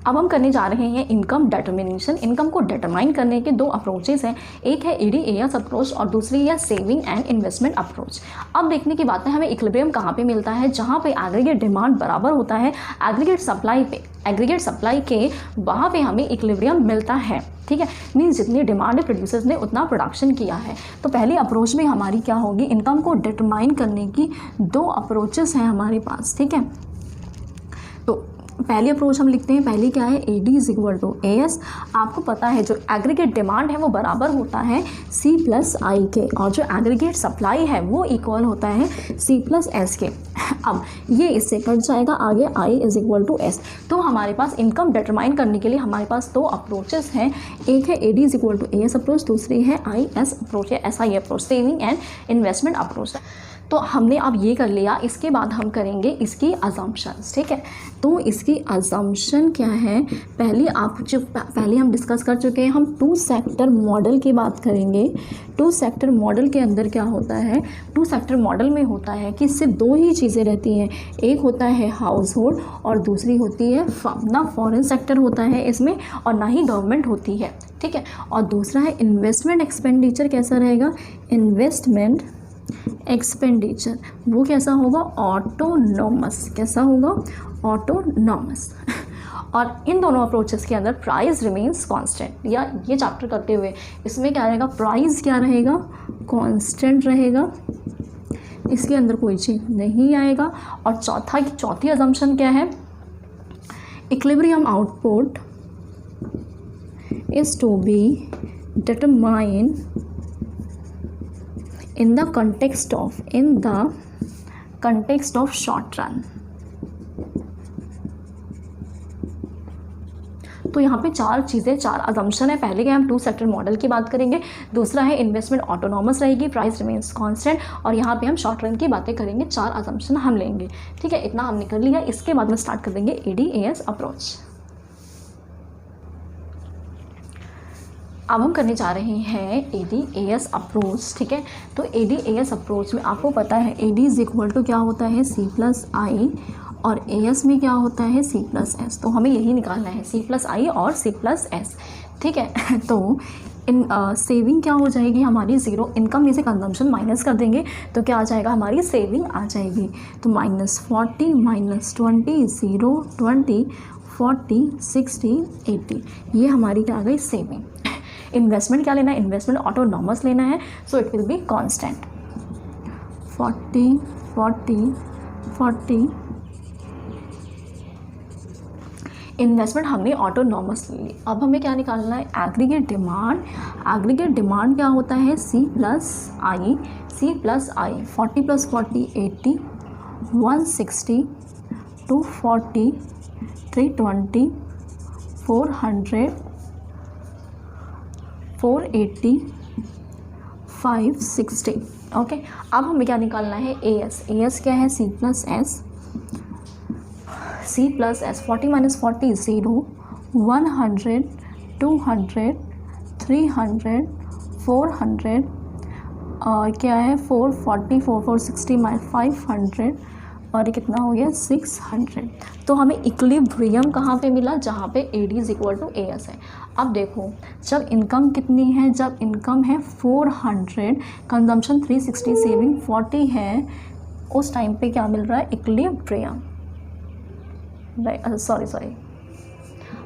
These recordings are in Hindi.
अब हम करने जा रहे हैं इनकम डिटर्मिनेशन। इनकम को डिटरमाइन करने के दो अप्रोचेस हैं, एक है ADAS अप्रोच और दूसरी है सेविंग एंड इन्वेस्टमेंट अप्रोच। अब देखने की बात है हमें इक्विलिब्रियम कहाँ पे मिलता है, जहाँ पे एग्रीगेट डिमांड बराबर होता है एग्रीगेट सप्लाई पे, एग्रीगेट सप्लाई के वहाँ पे हमें इक्विलिब्रियम मिलता है। ठीक है, मीन्स जितनी डिमांड है प्रोड्यूसर्स ने उतना प्रोडक्शन किया है। तो पहली अप्रोच में हमारी क्या होगी, इनकम को डिटरमाइन करने की दो अप्रोचेस हैं हमारे पास। ठीक है, तो पहली अप्रोच हम लिखते हैं, पहली क्या है AD = AS। आपको पता है जो एग्रीगेट डिमांड है वो बराबर होता है C+I के, और जो एग्रीगेट सप्लाई है वो इक्वल होता है C+S के। अब ये इससे कट जाएगा, आगे I = S। तो हमारे पास इनकम डिटरमाइन करने के लिए हमारे पास दो अप्रोचेस हैं, एक है AD = AS अप्रोच, दूसरी है IS अप्रोच या SI approach, saving and investment approach. तो हमने अब ये कर लिया, इसके बाद हम करेंगे इसकी अजम्पशंस। ठीक है, तो इसकी अजम्पशन क्या है, पहले हम डिस्कस कर चुके हैं, हम 2 सेक्टर मॉडल की बात करेंगे। 2 सेक्टर मॉडल के अंदर क्या होता है, 2 सेक्टर मॉडल में होता है कि सिर्फ 2 ही चीज़ें रहती हैं, एक होता है हाउस होल्ड और दूसरी होती है ना फॉरेन सेक्टर होता है इसमें और ना ही गवर्नमेंट होती है। ठीक है, और दूसरा है इन्वेस्टमेंट एक्सपेंडिचर कैसा रहेगा, इन्वेस्टमेंट एक्सपेंडिचर वो कैसा होगा, ऑटोनॉमस। कैसा होगा, ऑटोनॉमस। और इन दोनों अप्रोचेस के अंदर प्राइस रिमेन्स कांस्टेंट, या ये चैप्टर करते हुए इसमें क्या रहेगा, प्राइस क्या रहेगा, कांस्टेंट रहेगा, इसके अंदर कोई चीज़ नहीं आएगा। और चौथी अजम्पशन क्या है, equilibrium output is to be determine in the context of short run। तो यहाँ पे 4 अजम्पशन है। पहले के हम 2 सेक्टर मॉडल की बात करेंगे, दूसरा है इन्वेस्टमेंट ऑटोनॉमस रहेगी, प्राइस रिमेन्स कांस्टेंट, और यहाँ पे हम शॉर्ट रन की बातें करेंगे। 4 अजम्पशन हम लेंगे। ठीक है, इतना हमने कर लिया। इसके बाद में स्टार्ट कर देंगे ADAS अप्रोच। अब हम करने जा रहे हैं ADAS अप्रोच। ठीक है, तो ADAS अप्रोच में आपको पता है AD = क्या होता है, C+I, और AS में क्या होता है, C+S। तो हमें यही निकालना है, C+I और C+S। ठीक है, तो इन सेविंग क्या हो जाएगी हमारी, 0। इनकम में से कंजम्पशन माइनस कर देंगे तो क्या आ जाएगा, हमारी सेविंग आ जाएगी। तो -40 -20 0 20 40 60 80, ये हमारी क्या आ गई, सेविंग। इन्वेस्टमेंट क्या लेना है, इन्वेस्टमेंट ऑटोनॉमस लेना है, so it will be constant. 40 40 40 investment हमने ऑटोनॉमस ली। अब हमें क्या निकालना है, एग्रीगेट डिमांड। एग्रीगेट डिमांड क्या होता है, C+I। 40 + 40 80, 160 240 320 400 480 560। ओके, अब हमें क्या निकालना है, AS क्या है, C+S। 40 - 40 0, 100 200 300 400 और क्या है 440 460 500 और ये कितना हो गया 600। तो हमें इक्विलिब्रियम कहाँ पे मिला, जहाँ पे AD = AS है। अब देखो, जब इनकम कितनी है, जब इनकम है 400, कंजम्पशन 360, सेविंग 40 है, उस टाइम पे क्या मिल रहा है, इक्विलिब्रियम। सॉरी,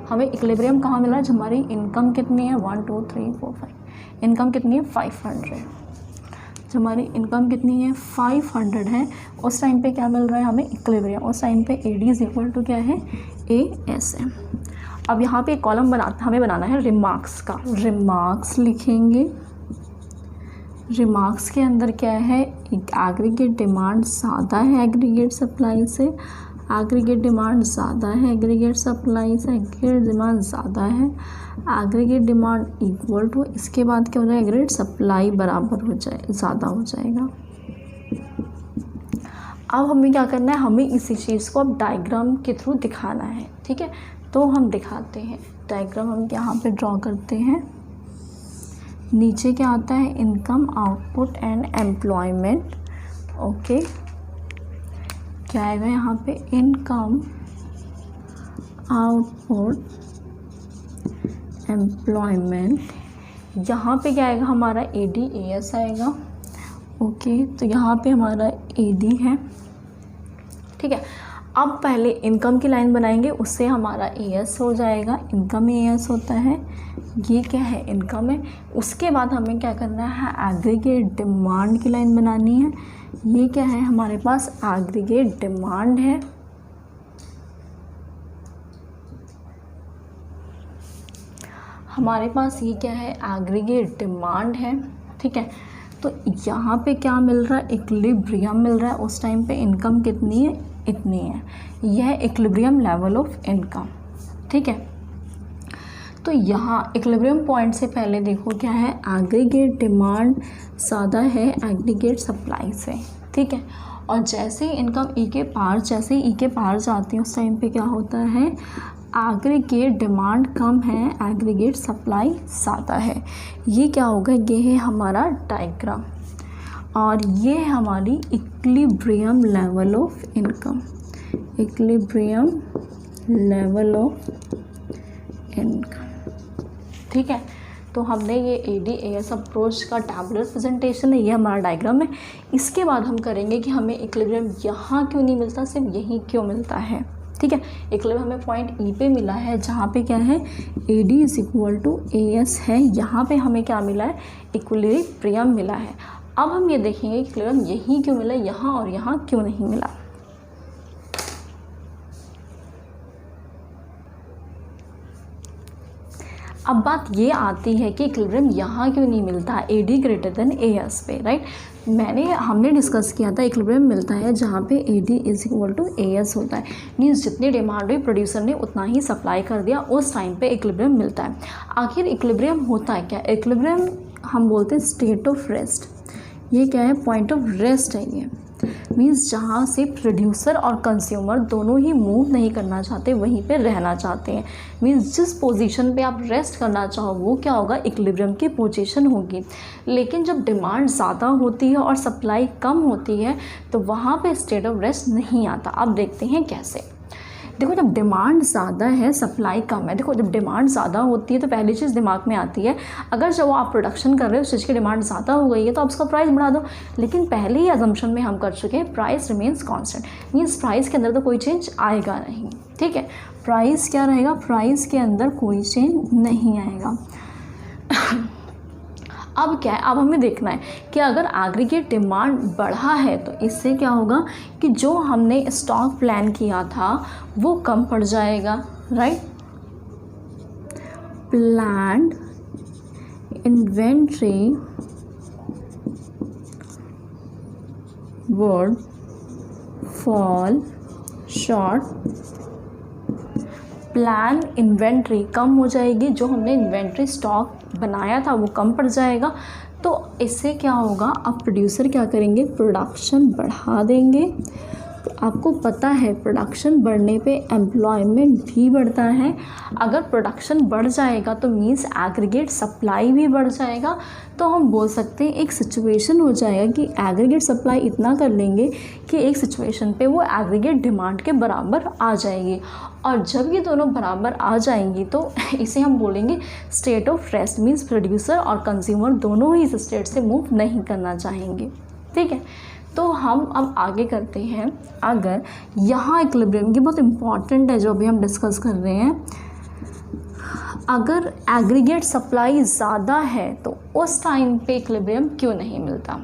हमें इक्विलिब्रियम कहाँ मिल रहा है, जब हमारी इनकम कितनी है 1 2 3 4 5, इनकम कितनी है 500, जब हमारी इनकम कितनी है 500 है, उस टाइम पे क्या मिल रहा है हमें, इक्विलिब्रियम। उस टाइम पे AD = क्या है, AS है। अब यहाँ पे एक कॉलम हमें बनाना है रिमार्क्स का। रिमार्क्स लिखेंगे, रिमार्क्स के अंदर क्या है, एग्रीगेट डिमांड ज़्यादा है एग्रीगेट सप्लाई से, एग्रीगेट डिमांड ज़्यादा है एग्रीगेट सप्लाई से, एग्रीगेट डिमांड ज़्यादा है, एग्रीगेट डिमांड इक्वल टू, इसके बाद क्या हो जाएगा, एग्रीगेट सप्लाई बराबर हो जाए, ज़्यादा हो जाएगा। अब हमें क्या करना है, हमें इसी चीज़ को अब डायग्राम के थ्रू दिखाना है। ठीक है, तो हम दिखाते हैं डायग्राम, हम यहाँ पे ड्रॉ करते हैं। नीचे क्या आता है, income output and employment. Okay, क्या आएगा यहाँ पे, इनकम आउटपुट एम्प्लॉयमेंट, यहाँ पे क्या आएगा हमारा ADAS आएगा। ओके, तो यहाँ पे हमारा AD है, ठीक है। अब पहले इनकम की लाइन बनाएंगे, उससे हमारा AS हो जाएगा, इनकम AS होता है, ये क्या है इनकम है। उसके बाद हमें क्या करना है, एग्रीगेट डिमांड की लाइन बनानी है। ये क्या है हमारे पास एग्रीगेट डिमांड है, हमारे पास ये क्या है एग्रीगेट डिमांड है, ठीक है। तो यहाँ पे क्या मिल रहा है, इक्विलिब्रियम मिल रहा है। उस टाइम पे इनकम कितनी है, इतनी है, यह है इक्विलिब्रियम लेवल ऑफ इनकम, ठीक है। तो यहाँ इक्विलिब्रियम पॉइंट से पहले देखो क्या है, एग्रीगेट डिमांड ज़्यादा है एग्रीगेट सप्लाई से, ठीक है। और जैसे ही इनकम ई के पार जाती है उस टाइम पे क्या होता है, एग्रीगेट डिमांड कम है, एग्रीगेट सप्लाई ज़्यादा है। ये क्या होगा, ये है हमारा डायग्राम, और ये है हमारी equilibrium level of income, equilibrium level of income, ठीक है। तो हमने ये ADAS अप्रोच का टैबुलर प्रेजेंटेशन है, ये हमारा डायग्राम है। इसके बाद हम करेंगे कि हमें इक्विलिब्रियम यहाँ क्यों नहीं मिलता, सिर्फ यहीं क्यों मिलता है, ठीक है। इक्विलिब्रियम हमें पॉइंट E पे मिला है, जहाँ पे क्या है AD = AS है, यहाँ पे हमें क्या मिला है, इक्विलिब्रियम मिला है। अब हम ये देखेंगे इक्विलिब्रियम यहीं क्यों मिला, यहाँ और यहाँ क्यों नहीं मिला। अब बात ये आती है कि इक्विलिब्रियम यहाँ क्यों नहीं मिलता AD > AS पे, राइट। हमने डिस्कस किया था इक्विलिब्रियम मिलता है जहाँ पे AD = AS होता है, मीन्स जितनी डिमांड हुई प्रोड्यूसर ने उतना ही सप्लाई कर दिया, उस टाइम पे इक्विलिब्रियम मिलता है। आखिर इक्विलिब्रियम होता है क्या, इक्विलिब्रियम हम बोलते हैं स्टेट ऑफ रेस्ट, ये क्या है, पॉइंट ऑफ रेस्ट है। ये मीन्स जहाँ से प्रोड्यूसर और कंज्यूमर दोनों ही मूव नहीं करना चाहते, वहीं पे रहना चाहते हैं। मीन्स जिस पोजीशन पे आप रेस्ट करना चाहो वो क्या होगा, इक्विलिब्रियम की पोजीशन होगी। लेकिन जब डिमांड ज़्यादा होती है और सप्लाई कम होती है तो वहाँ पे स्टेट ऑफ रेस्ट नहीं आता। अब देखते हैं कैसे। देखो, जब डिमांड ज़्यादा है सप्लाई कम है, देखो जब डिमांड ज़्यादा होती है तो पहली चीज़ दिमाग में आती है, अगर जब आप प्रोडक्शन कर रहे हो उस चीज़ की डिमांड ज़्यादा हो गई है तो आप उसका प्राइस बढ़ा दो। लेकिन पहले ही अजम्पशन में हम कर चुके हैं price remains constant, means price के अंदर तो कोई चेंज आएगा नहीं, ठीक है। प्राइस क्या रहेगा, प्राइस के अंदर कोई चेंज नहीं आएगा। अब क्या है, अब हमें देखना है कि अगर एग्रीगेट डिमांड बढ़ा है तो इससे क्या होगा कि जो हमने स्टॉक प्लान किया था वो कम पड़ जाएगा, right. Planned inventory would fall short, plan inventory कम हो जाएगी, जो हमने इन्वेंट्री स्टॉक बनाया था वो कम पड़ जाएगा। तो इससे क्या होगा, अब प्रोड्यूसर क्या करेंगे, प्रोडक्शन बढ़ा देंगे। तो आपको पता है प्रोडक्शन बढ़ने पे एम्प्लॉयमेंट भी बढ़ता है। अगर प्रोडक्शन बढ़ जाएगा तो मीन्स एग्रीगेट सप्लाई भी बढ़ जाएगा। तो हम बोल सकते हैं एक सिचुएशन हो जाएगा कि एग्रीगेट सप्लाई इतना कर लेंगे कि एक सिचुएशन पे वो एग्रीगेट डिमांड के बराबर आ जाएगी। और जब ये दोनों बराबर आ जाएंगी तो इसे हम बोलेंगे state of rest, means producer और कंज्यूमर दोनों ही इस स्टेट से मूव नहीं करना चाहेंगे, ठीक है। तो हम अब आगे करते हैं। अगर यहाँ इक्विलिब्रियम, ये बहुत इम्पॉर्टेंट है जो अभी हम डिस्कस कर रहे हैं, अगर एग्रीगेट सप्लाई ज़्यादा है तो उस टाइम पे इक्विलिब्रियम क्यों नहीं मिलता।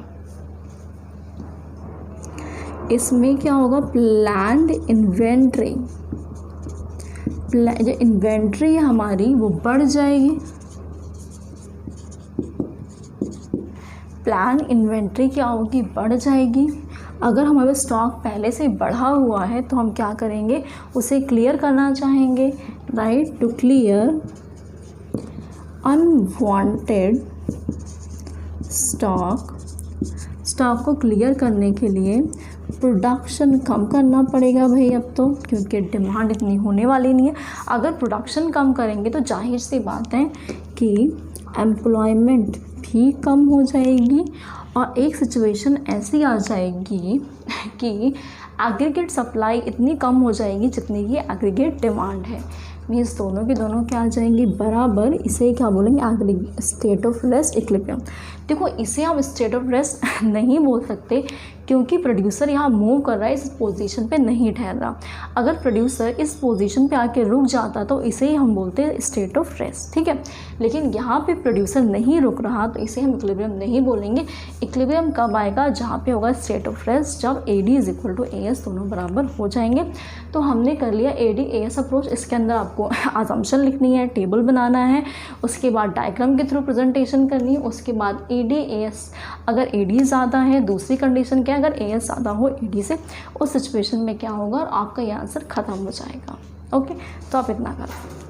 इसमें क्या होगा, प्लान्ड इन्वेंट्री, जो इन्वेंट्री है हमारी वो बढ़ जाएगी। प्लान इन्वेंट्री क्या होगी, बढ़ जाएगी। अगर हमारे स्टॉक पहले से बढ़ा हुआ है तो हम क्या करेंगे, उसे क्लियर करना चाहेंगे, right. To clear unwanted stock, stock को क्लियर करने के लिए प्रोडक्शन कम करना पड़ेगा भाई अब तो, क्योंकि डिमांड इतनी होने वाली नहीं है। अगर प्रोडक्शन कम करेंगे तो जाहिर सी बात है कि एम्प्लॉयमेंट भी कम हो जाएगी और एक सिचुएशन ऐसी आ जाएगी कि एग्रीगेट सप्लाई इतनी कम हो जाएगी जितनी की एग्रीगेट डिमांड है। मीन्स दोनों की दोनों क्या आ जाएंगी, बराबर। इसे क्या बोलेंगे, स्टेट ऑफ रेस्ट इक्विलिब्रियम। देखो इसे आप स्टेट ऑफ रेस्ट नहीं बोल सकते क्योंकि प्रोड्यूसर यहाँ मूव कर रहा है, इस पोजीशन पे नहीं ठहर रहा। अगर प्रोड्यूसर इस पोजीशन पे आके रुक जाता तो इसे ही हम बोलते हैं स्टेट ऑफ रेस्ट, ठीक है। लेकिन यहाँ पे प्रोड्यूसर नहीं रुक रहा तो इसे हम इक्विलिब्रियम नहीं बोलेंगे। इक्विलिब्रियम कब आएगा, जहाँ पे होगा स्टेट ऑफ रेस्ट, जब AD = AS दोनों बराबर हो जाएंगे। तो हमने कर लिया AD AS अप्रोच। इसके अंदर आपको असम्पशन लिखनी है, टेबल बनाना है, उसके बाद डायग्राम के थ्रू प्रेजेंटेशन करनी है, उसके बाद AD AS, अगर AD ज़्यादा है, दूसरी कंडीशन क्या है, अगर AS ज़्यादा हो AD से, उस सिचुएशन में क्या होगा और आपका ये आंसर ख़त्म हो जाएगा। ओके, तो आप इतना करें।